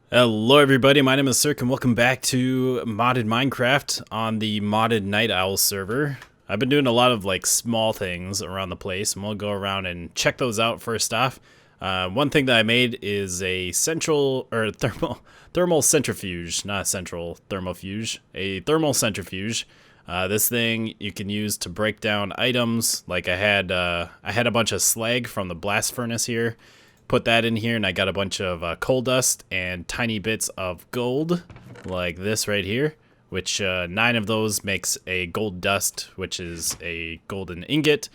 Hello everybody, my name is Sirhc and welcome back to modded Minecraft on the modded NightOwl server. I've been doing a lot of small things around the place and we'll go around and check those out first off. One thing that I made is a thermal centrifuge, not a central thermofuge, a thermal centrifuge. This thing you can use to break down items. Like I had a bunch of slag from the blast furnace here. Put that in here and I got a bunch of coal dust and tiny bits of gold like this right here, which 9 of those makes a gold dust, which is a golden ingot.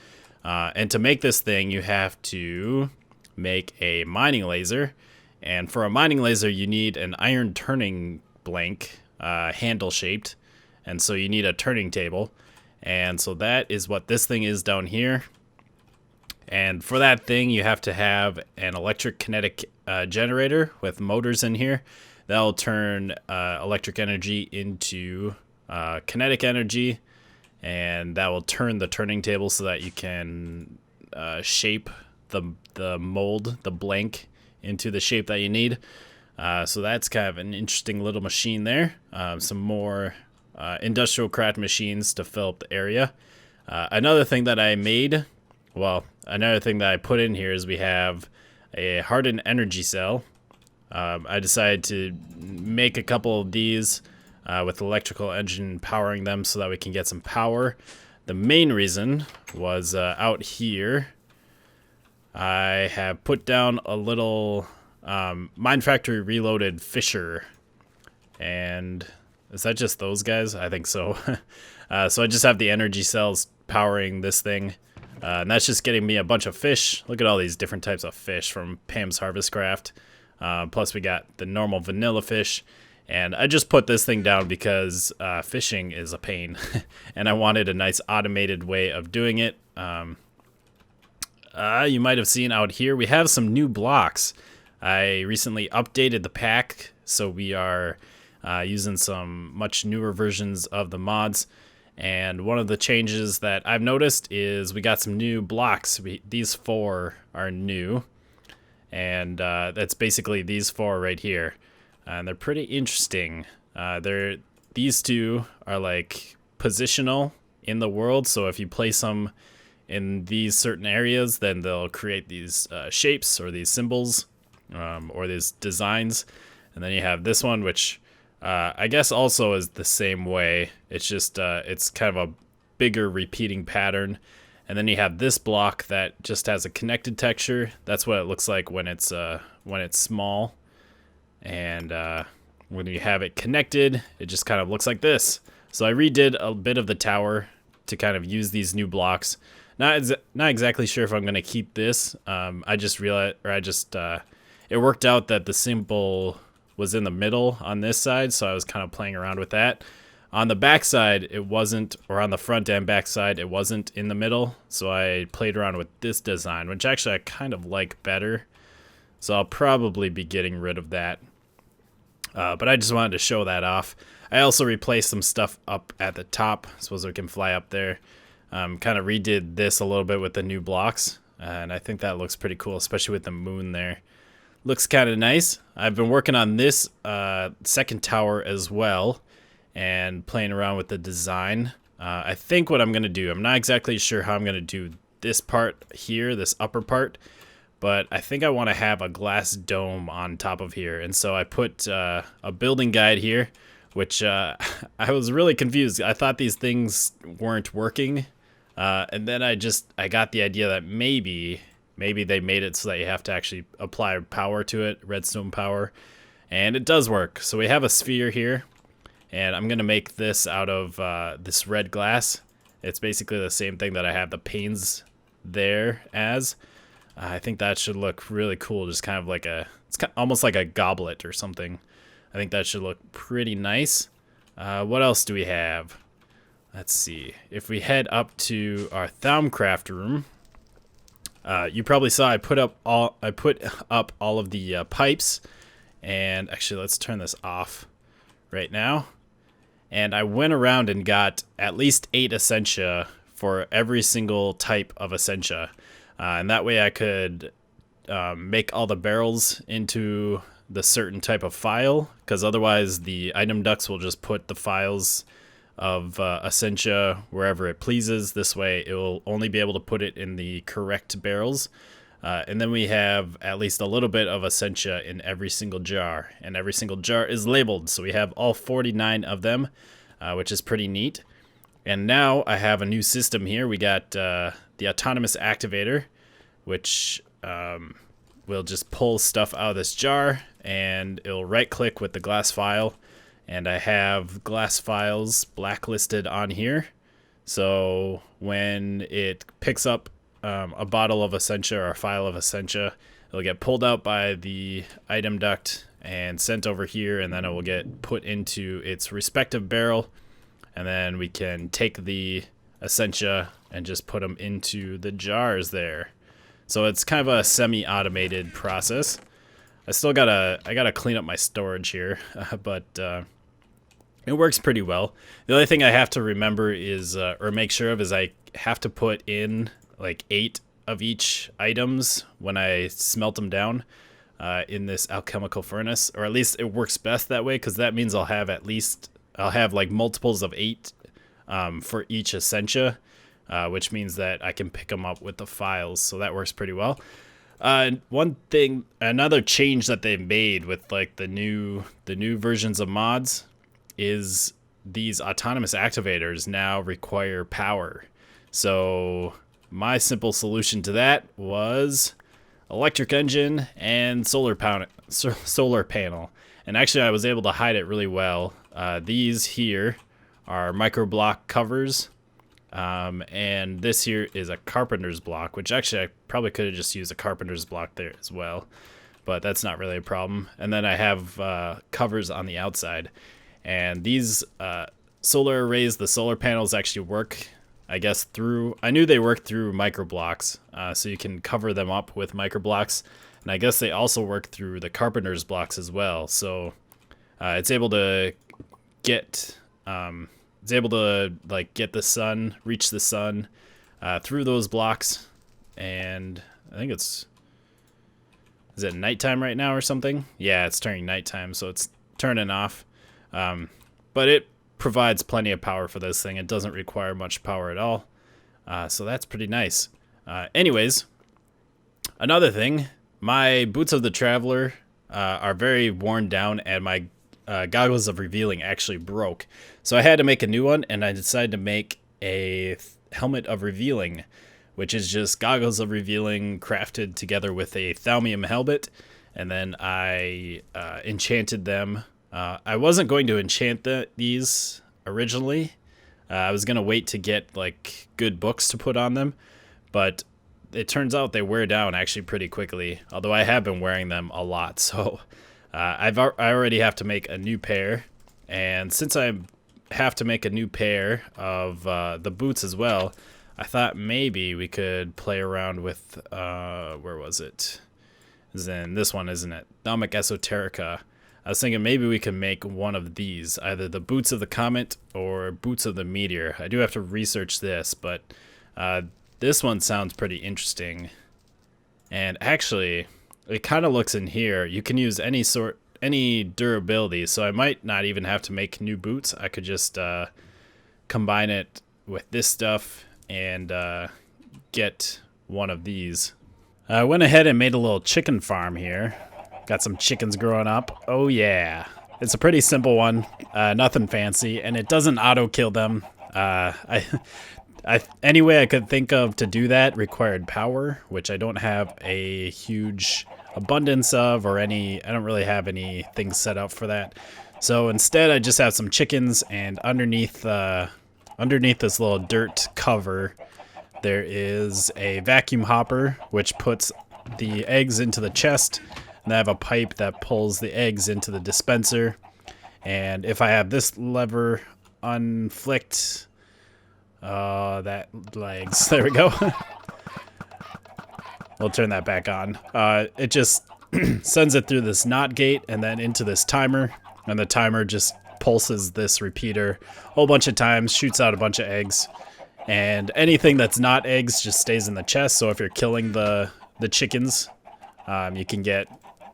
And to make this thing you have to make a mining laser, and for a mining laser you need an iron turning blank, handle shaped, and so you need a turning table, and so that is what this thing is down here. And for that thing, you have to have an electric kinetic generator with motors in here. That'll turn electric energy into kinetic energy, and that will turn the turning table so that you can shape the mold, the blank, into the shape that you need. So that's kind of an interesting little machine there. Some more industrial craft machines to fill up the area. Another thing that I made... Well, another thing that I put in here is we have a hardened energy cell. I decided to make a couple of these with electrical engine powering them so that we can get some power. The main reason was out here I have put down a little Mine Factory Reloaded Fisher. And is that just those guys? I think so. So I just have the energy cells powering this thing. And that's just getting me a bunch of fish. Look at all these different types of fish from Pam's Harvest Craft. Plus we got the normal vanilla fish. And I just put this thing down because fishing is a pain. And I wanted a nice automated way of doing it. You might have seen out here we have some new blocks. I recently updated the pack, so we are using some much newer versions of the mods. And one of the changes that I've noticed is we got some new blocks. These 4 are new, and that's basically these 4 right here, and they're pretty interesting. These 2 are like positional in the world, so if you place them in these certain areas, then they'll create these shapes or these symbols or these designs. And then you have this one, which I guess also is the same way. It's just it's kind of a bigger repeating pattern. And then you have this block that just has a connected texture. That's what it looks like when it's small. And when you have it connected, it just kind of looks like this. So I redid a bit of the tower to kind of use these new blocks. Not exactly sure if I'm gonna keep this. I just realized, it worked out that the symbol was in the middle on this side, so I was kind of playing around with that. On the back side it wasn't, or on the front and back side it wasn't in the middle, so I played around with this design, which actually I kind of like better, so I'll probably be getting rid of that. But I just wanted to show that off. I also replaced some stuff up at the top so we can fly up there. Kind of redid this a little bit with the new blocks, and I think that looks pretty cool, especially with the moon there. Looks kind of nice. I've been working on this second tower as well and playing around with the design. I think what I'm going to do, I'm not exactly sure how I'm going to do this part here, this upper part, but I think I want to have a glass dome on top of here. And so I put a building guide here, which I was really confused. I thought these things weren't working. And then I got the idea that maybe they made it so that you have to actually apply power to it, redstone power, and it does work. So we have a sphere here, and I'm gonna make this out of this red glass. It's basically the same thing that I have the panes there as. I think that should look really cool, just kind of like almost like a goblet or something. I think that should look pretty nice. What else do we have? Let's see. If we head up to our Thaumcraft room, you probably saw I put up all of the pipes, and actually let's turn this off right now. And I went around and got at least 8 essentia for every single type of essentia, and that way I could make all the barrels into the certain type of file, because otherwise the item ducts will just put the files of Essentia wherever it pleases. This way it will only be able to put it in the correct barrels. And then we have at least a little bit of Essentia in every single jar, and every single jar is labeled. So we have all 49 of them, which is pretty neat. And now I have a new system here. We got the autonomous activator, which will just pull stuff out of this jar, and it'll right click with the glass file. And I have glass files blacklisted on here. So when it picks up a bottle of Essentia or a file of Essentia, it'll get pulled out by the item duct and sent over here, and then it will get put into its respective barrel. And then we can take the Essentia and just put them into the jars there. So it's kind of a semi-automated process. I gotta clean up my storage here, but it works pretty well. The only thing I have to remember is, or make sure of, is I have to put in like 8 of each items when I smelt them down in this alchemical furnace, or at least it works best that way, because that means I'll have like multiples of 8 for each Essentia, which means that I can pick them up with the files. So that works pretty well. Another change that they've made with like the new versions of mods is these autonomous activators now require power. So my simple solution to that was electric engine and solar panel. And actually I was able to hide it really well. These here are micro block covers. And this here is a carpenter's block, which actually I probably could have just used a carpenter's block there as well, but that's not really a problem. And then I have covers on the outside. And these solar arrays, the solar panels actually work, I guess, I knew they worked through micro blocks, so you can cover them up with micro blocks. And I guess they also work through the carpenter's blocks as well. So it's able to get get the sun, reach the sun through those blocks. And I think is it nighttime right now or something? Yeah, it's turning nighttime, so it's turning off. But it provides plenty of power for this thing. It doesn't require much power at all. So that's pretty nice. Anyways, another thing, my boots of the traveler are very worn down, and my goggles of revealing actually broke. So I had to make a new one, and I decided to make a helmet of revealing, which is just goggles of revealing crafted together with a Thaumic helmet. And then I enchanted them. I wasn't going to enchant these originally. I was going to wait to get like good books to put on them, but it turns out they wear down actually pretty quickly, although I have been wearing them a lot. So I already have to make a new pair, and since I have to make a new pair of the boots as well, I thought maybe we could play around with where was it? It's in this one, isn't it? Thaumic Esoterica. I was thinking maybe we could make one of these, either the boots of the comet or boots of the meteor. I do have to research this, but this one sounds pretty interesting. And actually, it kind of looks in here, you can use any durability, so I might not even have to make new boots. I could just combine it with this stuff and get one of these. I went ahead and made a little chicken farm here. Got some chickens growing up. Oh yeah. It's a pretty simple one. Nothing fancy, and it doesn't auto kill them. Any way I could think of to do that required power, which I don't have a huge abundance of, or I don't really have anything set up for that. So instead I just have some chickens, and underneath this little dirt cover there is a vacuum hopper which puts the eggs into the chest, and I have a pipe that pulls the eggs into the dispenser. And if I have this lever unflicked, that legs, there we go. We'll turn that back on. It just sends it through this NOT gate and then into this timer, and the timer just pulses this repeater a whole bunch of times, shoots out a bunch of eggs, and anything that's not eggs just stays in the chest. So if you're killing the chickens, you can get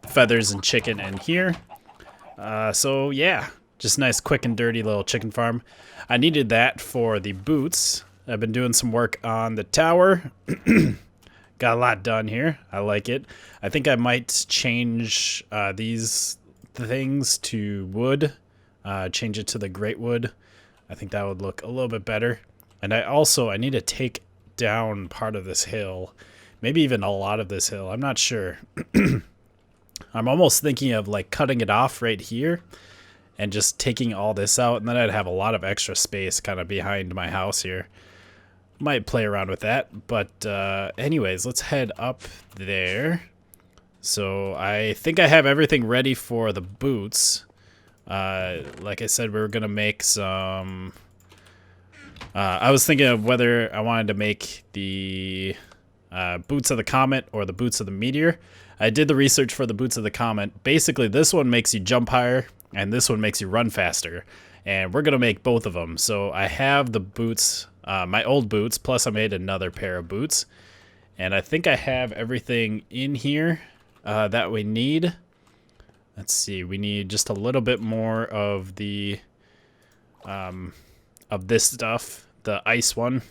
feathers and chicken in here. So yeah, just nice, quick and dirty little chicken farm. I needed that for the boots. I've been doing some work on the tower. Got a lot done here. I like it. I think I might change these things to wood. Change it to the great wood. I think that would look a little bit better. And I need to take down part of this hill. Maybe even a lot of this hill. I'm not sure. I'm almost thinking of like cutting it off right here and just taking all this out, and then I'd have a lot of extra space kind of behind my house here. Might play around with that, but anyways, let's head up there. So I think I have everything ready for the boots. Like I said, we were gonna make some. I was thinking of whether I wanted to make the boots of the comet or the boots of the meteor. I did the research for the boots of the comet. Basically, this one makes you jump higher, and this one makes you run faster. And we're gonna make both of them. So I have the boots. My old boots, plus I made another pair of boots. And I think I have everything in here that we need. Let's see, we need just a little bit more of the of this stuff, the ice one,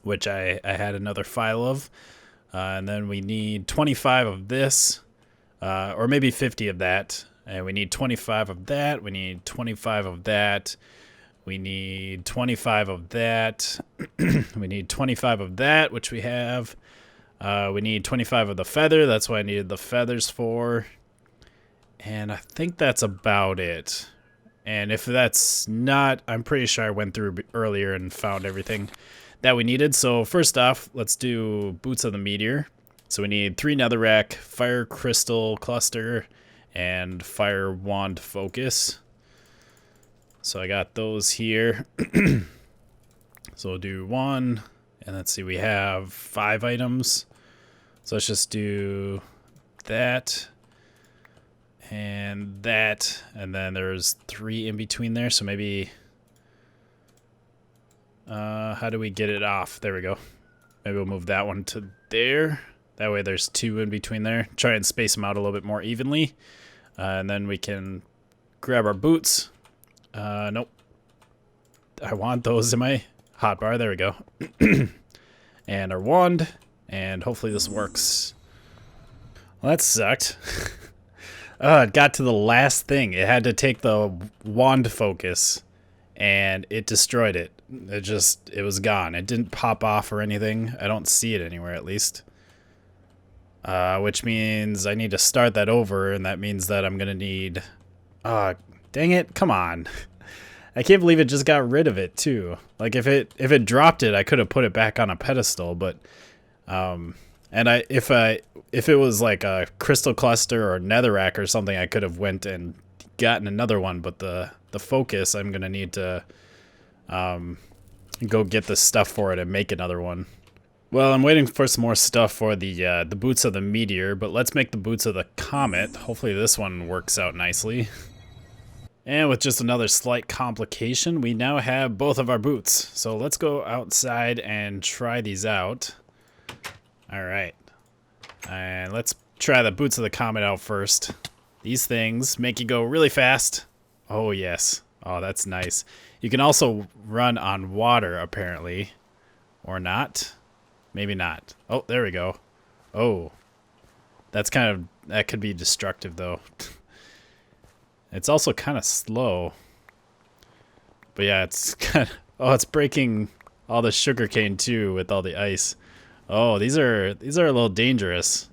which I had another file of. And then we need 25 of this, or maybe 50 of that. And we need 25 of that, we need 25 of that. We need 25 of that. We need 25 of that, which we have. We need 25 of the feather. That's what I needed the feathers for. And I think that's about it. And if that's not, I'm pretty sure I went through earlier and found everything that we needed. So first off, let's do Boots of the Meteor. So we need 3 netherrack, fire crystal cluster, and fire wand focus. So I got those here. So we'll do 1, and let's see, we have 5 items. So let's just do that and that, and then there's 3 in between there. So maybe, how do we get it off? There we go. Maybe we'll move that one to there. That way there's 2 in between there. Try and space them out a little bit more evenly. And then we can grab our boots. Nope. I want those in my hotbar. There we go. And our wand. And hopefully this works. Well, that sucked. It got to the last thing. It had to take the wand focus. And it destroyed it. It was gone. It didn't pop off or anything. I don't see it anywhere, at least. Which means I need to start that over. And that means that I'm going to need... dang it, come on. I can't believe it just got rid of it too. Like if it dropped it, I could have put it back on a pedestal, but if it was like a crystal cluster or netherrack or something, I could have went and gotten another one, but the focus, I'm going to need to go get the stuff for it and make another one. Well, I'm waiting for some more stuff for the boots of the meteor, but let's make the boots of the comet. Hopefully this one works out nicely. And with just another slight complication, we now have both of our boots. So let's go outside and try these out. All right. And let's try the boots of the comet out first. These things make you go really fast. Oh, yes. Oh, that's nice. You can also run on water, apparently. Or not. Maybe not. Oh, there we go. Oh. That could be destructive, though. It's also kind of slow. But yeah, it's kind of... Oh, it's breaking all the sugarcane, too, with all the ice. Oh, these are a little dangerous.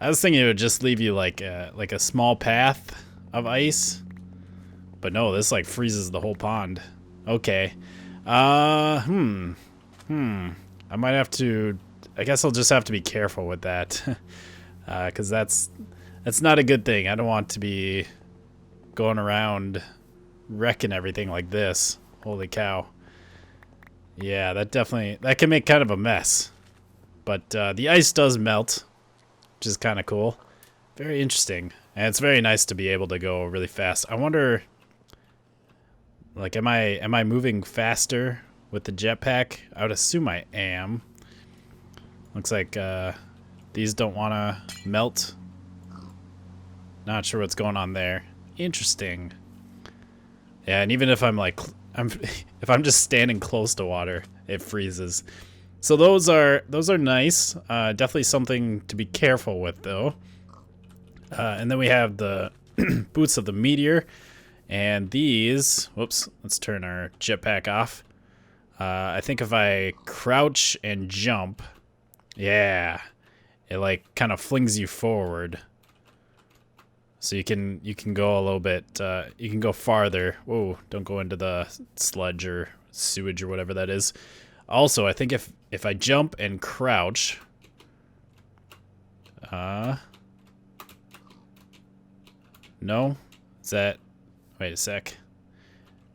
I was thinking it would just leave you like a small path of ice. But no, this like freezes the whole pond. Okay. I might have to... I guess I'll just have to be careful with that. Because that's not a good thing. I don't want to be going around wrecking everything like this. Holy cow. Yeah, that can make kind of a mess. But the ice does melt, which is kind of cool. Very interesting. And it's very nice to be able to go really fast. I wonder, like, am I moving faster with the jetpack? I would assume I am. Looks like These don't want to melt. Not sure what's going on there. Interesting. Yeah, and even if I'm like, if I'm just standing close to water, it freezes. So those are nice. Definitely something to be careful with, though. And then we have the boots of the meteor, and these. Whoops. Let's turn our jetpack off. I think if I crouch and jump, yeah, it like kind of flings you forward. So you can go a little bit, you can go farther. Whoa, don't go into the sludge or sewage or whatever that is. Also, I think if I jump and crouch, no? Is that, wait a sec.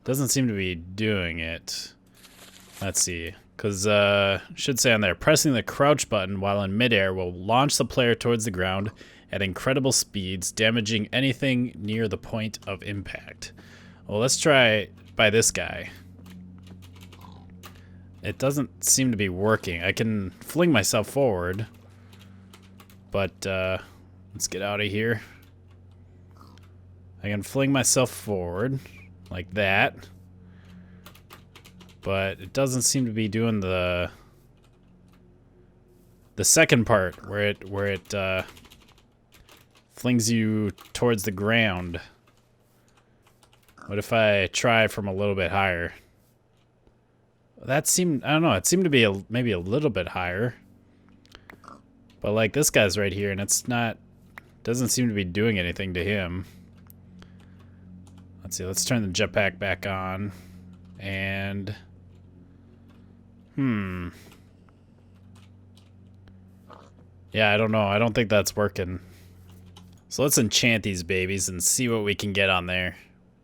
Doesn't seem to be doing it. Let's see, because should say on there, pressing the crouch button while in midair will launch the player towards the ground at incredible speeds, damaging anything near the point of impact. Well, let's try by this guy. It doesn't seem to be working. I can fling myself forward, but let's get out of here. I can fling myself forward like that, but it doesn't seem to be doing the second part where it flings you towards the ground. What if I try from a little bit higher? That seemed, I don't know, it seemed to be maybe a little bit higher. But like this guy's right here and it's not, doesn't seem to be doing anything to him. Let's see, let's turn the jetpack back on. And, yeah, I don't know. I don't think that's working. So let's enchant these babies and see what we can get on there.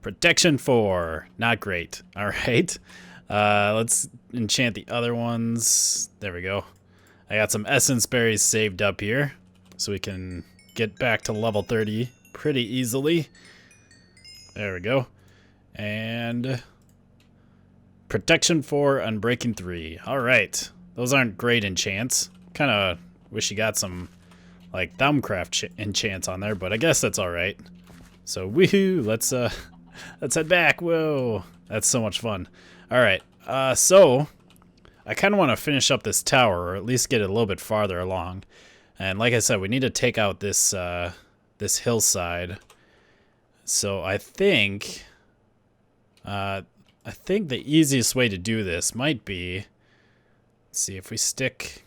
Protection 4. Not great. All right. Let's enchant the other ones. There we go. I got some essence berries saved up here, so we can get back to level 30 pretty easily. There we go. And protection 4, unbreaking 3. All right. Those aren't great enchants. Kind of wish you got some like Thaumcraft enchants on there, but I guess that's all right. So woohoo! Let's head back. Whoa, that's so much fun. All right. So I kind of want to finish up this tower, or at least get it a little bit farther along. And like I said, we need to take out this this hillside. So I think the easiest way to do this might be, let's see, if we stick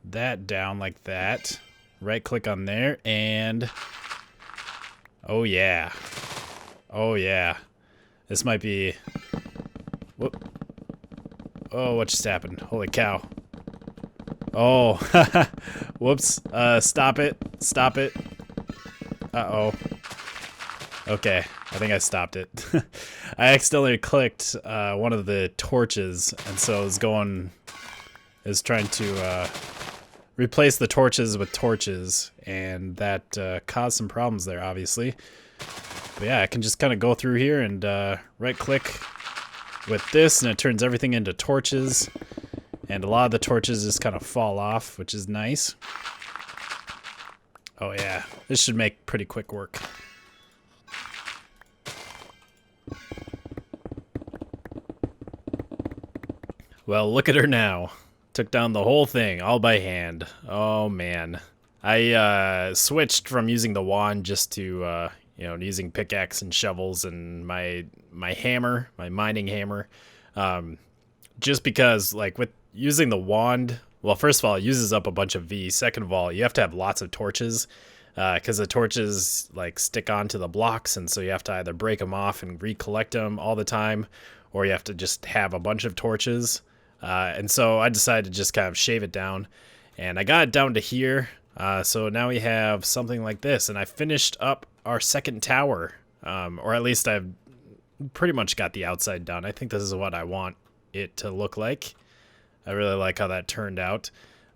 that down like that, right click on there, and oh yeah, this might be, whoop, oh, what just happened? Holy cow. Oh, whoops, stop it, uh-oh. Okay, I think I stopped it. I accidentally clicked one of the torches, and so it was trying to replace the torches with torches, and that caused some problems there, obviously. But yeah, I can just kind of go through here and right-click with this, and it turns everything into torches, and a lot of the torches just kind of fall off, which is nice. Oh yeah, this should make pretty quick work. Well, look at her now. Took down the whole thing, all by hand. Oh, man. I switched from using the wand just to, using pickaxe and shovels and my hammer, my mining hammer. Just because, like, with using the wand, well, first of all, it uses up a bunch of V. Second of all, you have to have lots of torches, because the torches, like, stick onto the blocks, and so you have to either break them off and recollect them all the time, or you have to just have a bunch of torches. And so I decided to just kind of shave it down, and I got it down to here. So now we have something like this, and I finished up our second tower, or at least I've pretty much got the outside done. I think this is what I want it to look like. I really like how that turned out.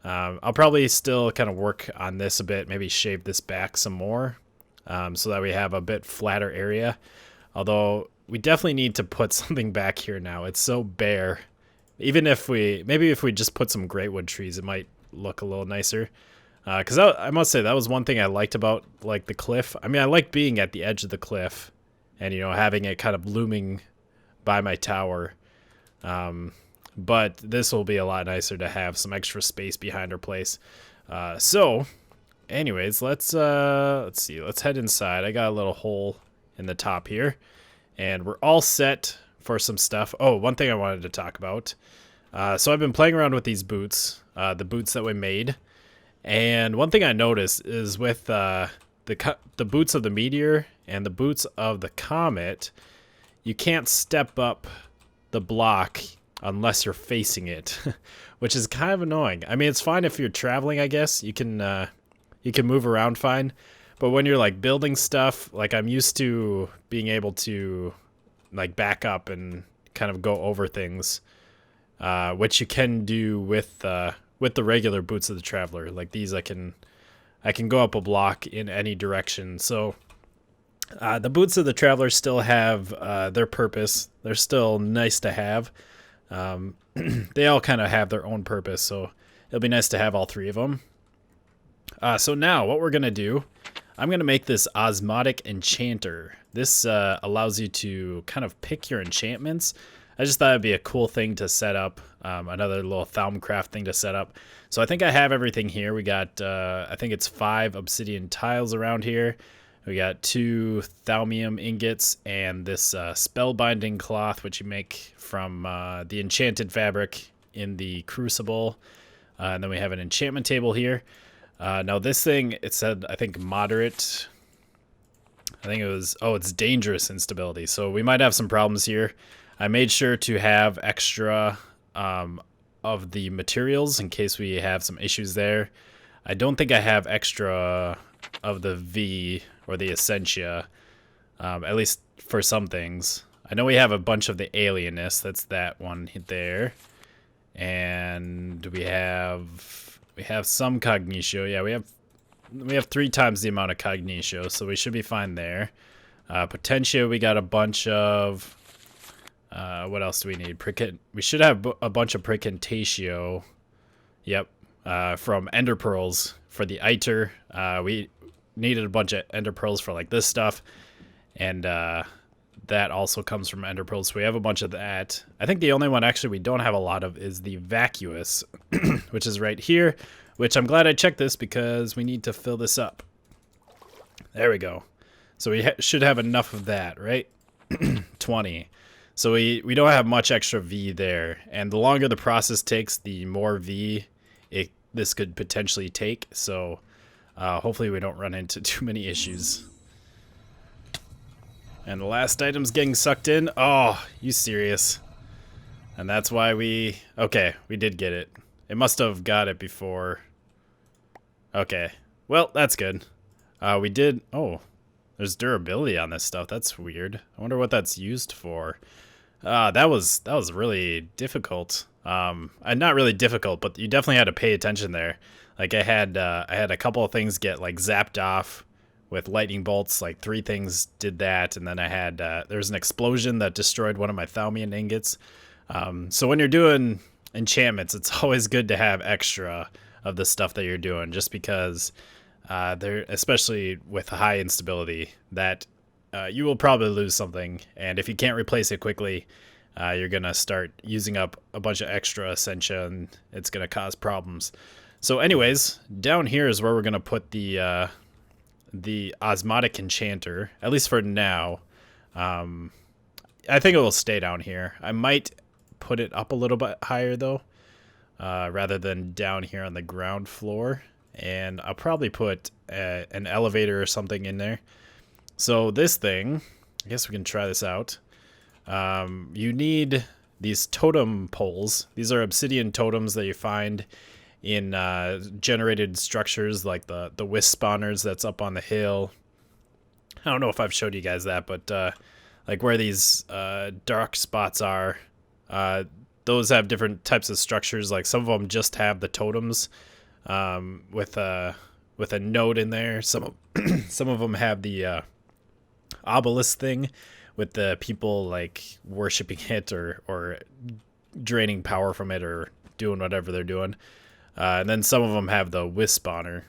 I'll probably still kind of work on this a bit, maybe shave this back some more, so that we have a bit flatter area. Although we definitely need to put something back here now. It's so bare. Even if we, maybe if we just put some greatwood trees, it might look a little nicer. Because I must say that was one thing I liked about like the cliff. I mean, I liked being at the edge of the cliff, and having it kind of looming by my tower. But this will be a lot nicer to have some extra space behind our place. So, anyways, let's see. Let's head inside. I got a little hole in the top here, and we're all set for some stuff. Oh, one thing I wanted to talk about. So I've been playing around with these boots, the boots that we made, and one thing I noticed is with the boots of the meteor and the boots of the comet, you can't step up the block unless you're facing it, which is kind of annoying. I mean, it's fine if you're traveling, I guess. You can move around fine, but when you're like building stuff, like I'm used to being able to like back up and kind of go over things, which you can do with the regular boots of the traveler. Like these, I can go up a block in any direction. So the boots of the traveler still have their purpose. They're still nice to have. They all kind of have their own purpose, so it'll be nice to have all three of them. So now what we're gonna do, I'm gonna make this osmotic enchanter. This allows you to kind of pick your enchantments. I just thought it'd be a cool thing to set up, another little Thaumcraft thing to set up. So I think I have everything here. We got, I think it's 5 obsidian tiles around here. We got 2 thaumium ingots and this spellbinding cloth, which you make from the enchanted fabric in the crucible. And then we have an enchantment table here. Now this thing, it said, I think moderate. I think it was, oh, it's dangerous instability. So we might have some problems here. I made sure to have extra of the materials in case we have some issues there. I don't think I have extra of the V or the Essentia, at least for some things. I know we have a bunch of the alienness. That's that one there. And we have some cognitio. Yeah, we have 3 times the amount of cognitio, so we should be fine there. Potentia, we got a bunch of. What else do we need? We should have a bunch of precantatio. Yep. From ender pearls for the iter. We needed a bunch of ender pearls for like this stuff, and that also comes from ender pearls. So we have a bunch of that. I think the only one actually we don't have a lot of is the vacuous, which is right here. Which I'm glad I checked this because we need to fill this up. There we go. So we should have enough of that, right? 20. So we don't have much extra V there, and the longer the process takes, the more V this could potentially take. So hopefully we don't run into too many issues. And the last item's getting sucked in. Oh, you serious? And that's why okay, we did get it. It must have got it before. Okay, well, that's good. We did. Oh, there's durability on this stuff. That's weird. I wonder what that's used for. That was really difficult. Not really difficult, but you definitely had to pay attention there. Like I had a couple of things get like zapped off with lightning bolts. Like 3 things did that, and then I had there was an explosion that destroyed one of my thaumium ingots. So when you're doing enchantments, it's always good to have extra of the stuff that you're doing, just because they're, especially with high instability, that you will probably lose something, and if you can't replace it quickly, you're gonna start using up a bunch of extra essentia, and it's gonna cause problems. So anyways, down here is where we're gonna put the osmotic enchanter, at least for now. I think it will stay down here. I might put it up a little bit higher though, rather than down here on the ground floor, and I'll probably put an elevator or something in there. So this thing, I guess we can try this out. You need these totem poles. These are obsidian totems that you find in generated structures like the wisp spawners that's up on the hill. I don't know if I've showed you guys that, but like where these dark spots are, those have different types of structures. Like some of them just have the totems with a node in there. Some of them have the obelisk thing with the people like worshiping it or draining power from it or doing whatever they're doing. And then some of them have the wisp spawner.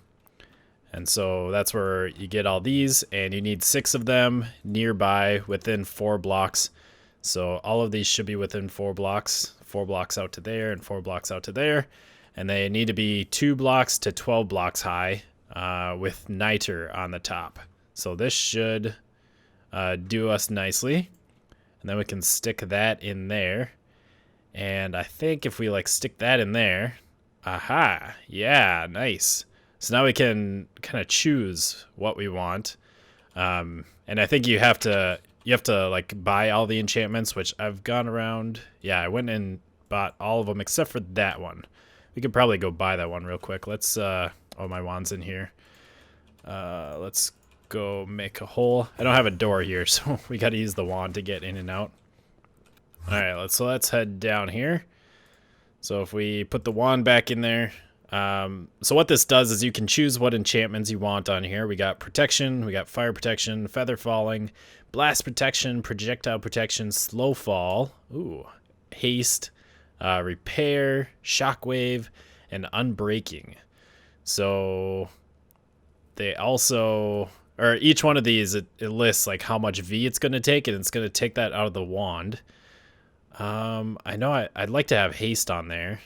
And so that's where you get all these, and you need 6 of them nearby within 4 blocks. So all of these should be within 4 blocks. 4 blocks out to there and 4 blocks out to there. And they need to be 2 blocks to 12 blocks high with niter on the top. So this should do us nicely. And then we can stick that in there. And I think if we like stick that in there, aha, yeah, nice. So now we can kind of choose what we want. And I think you have to like buy all the enchantments, which I've gone around. Yeah, I went and bought all of them except for that one. We could probably go buy that one real quick. Let's oh, my wand's in here. Let's go make a hole. I don't have a door here, so we got to use the wand to get in and out. All right, let's head down here. So if we put the wand back in there, so what this does is you can choose what enchantments you want on here. We got protection, we got fire protection, feather falling, blast protection, projectile protection, slow fall, ooh, haste, repair, shockwave, and unbreaking. So they also, or each one of these, it lists like how much V it's going to take, and it's going to take that out of the wand. I know I'd like to have haste on there.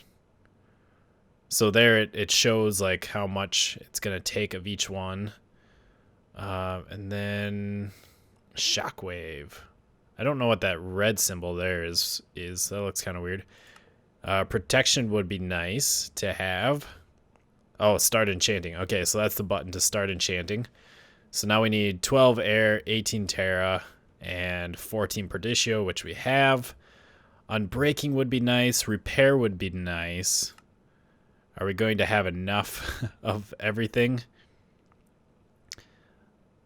So there it shows like how much it's going to take of each one. And then shockwave. I don't know what that red symbol there is. That looks kind of weird. Protection would be nice to have. Oh, start enchanting. Okay, so that's the button to start enchanting. So now we need 12 air, 18 terra, and 14 perditio, which we have. Unbreaking would be nice. Repair would be nice. Are we going to have enough of everything?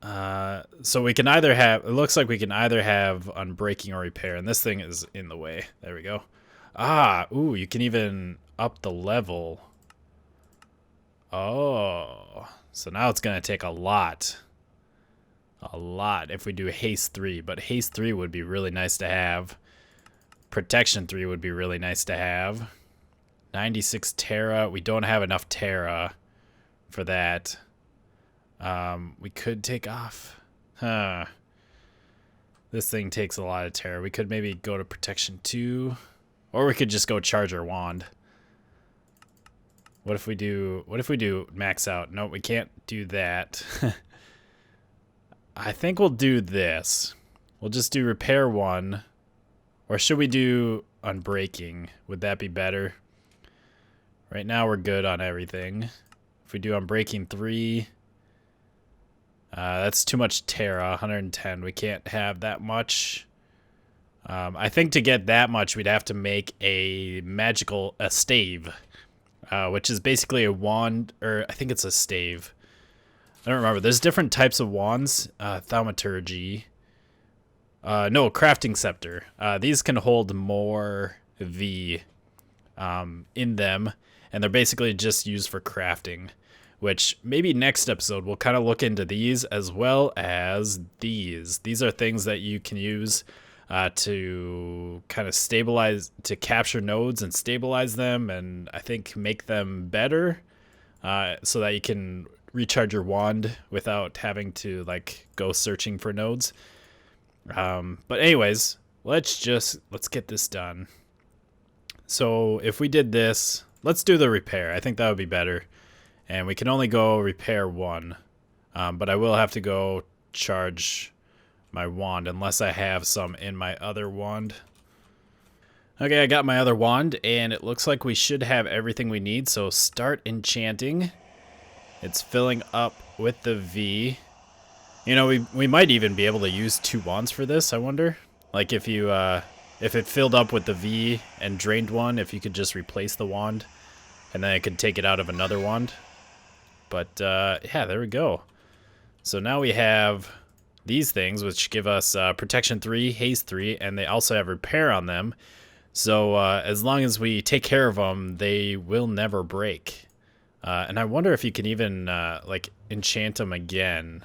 So we can either have, it looks like we can either have unbreaking or repair, and this thing is in the way. There we go. Ah, ooh, you can even up the level. Oh, so now it's going to take a lot. A lot if we do haste 3, but haste 3 would be really nice to have. Protection 3 would be really nice to have. 96 terra. We don't have enough terra for that. We could take off. Huh. This thing takes a lot of terra. We could maybe go to protection 2. Or we could just go charge our wand. What if we do max out? No, we can't do that. I think we'll do this. We'll just do repair 1. Or should we do unbreaking? Would that be better? Right now we're good on everything. If we do unbreaking 3, that's too much terra, 110. We can't have that much. I think to get that much, we'd have to make a stave, which is basically a wand, or I think it's a stave. I don't remember. There's different types of wands. Thaumaturgy. No, crafting scepter. These can hold more V in them, and they're basically just used for crafting, which maybe next episode we'll kind of look into these as well as these. These are things that you can use to kind of stabilize, to capture nodes and stabilize them, and I think make them better so that you can recharge your wand without having to like go searching for nodes. But anyways, let's get this done. So if we did this, let's do the repair. I think that would be better. And we can only go repair 1. But I will have to go charge my wand unless I have some in my other wand. Okay, I got my other wand, and it looks like we should have everything we need. So start enchanting. It's filling up with the V. You know, we might even be able to use 2 wands for this, I wonder. Like if you if it filled up with the V and drained one, if you could just replace the wand, and then I could take it out of another wand. But yeah, there we go. So now we have these things, which give us protection 3, haste 3, and they also have repair on them. So as long as we take care of them, they will never break. And I wonder if you can even like enchant them again.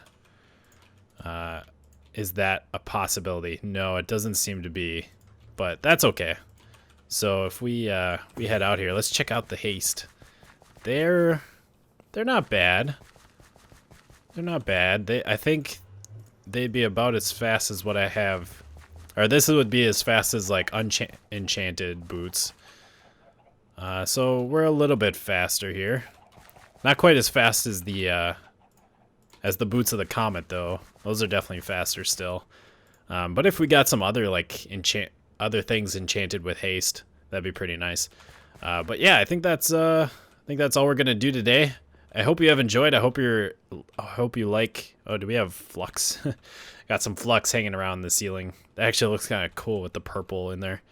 Is that a possibility? No, it doesn't seem to be, but that's okay. So if we head out here, let's check out the haste. They're not bad. They're not bad. I think they'd be about as fast as what I have. Or this would be as fast as like enchanted boots. So we're a little bit faster here. Not quite as fast as the boots of the comet though. Those are definitely faster still. But if we got some other like other things enchanted with haste, that'd be pretty nice. But yeah, I think that's all we're gonna do today. I hope you have enjoyed. I hope you like. Oh, do we have flux? Got some flux hanging around the ceiling. That actually looks kind of cool with the purple in there.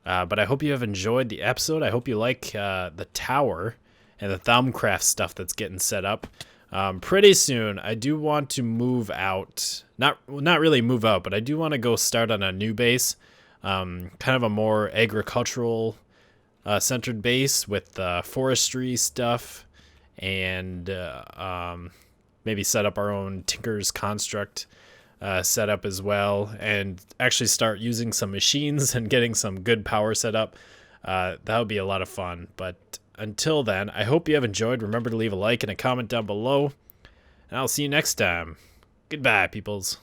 But I hope you have enjoyed the episode. I hope you like the tower and the Thaumcraft stuff that's getting set up. Pretty soon, I do want to move out. Not really move out, but I do want to go start on a new base. Kind of a more agricultural centered base with forestry stuff. And maybe set up our own Tinker's Construct setup as well, and actually start using some machines and getting some good power set up. That would be a lot of fun. But until then, I hope you have enjoyed. Remember to leave a like and a comment down below, and I'll see you next time. Goodbye, peoples.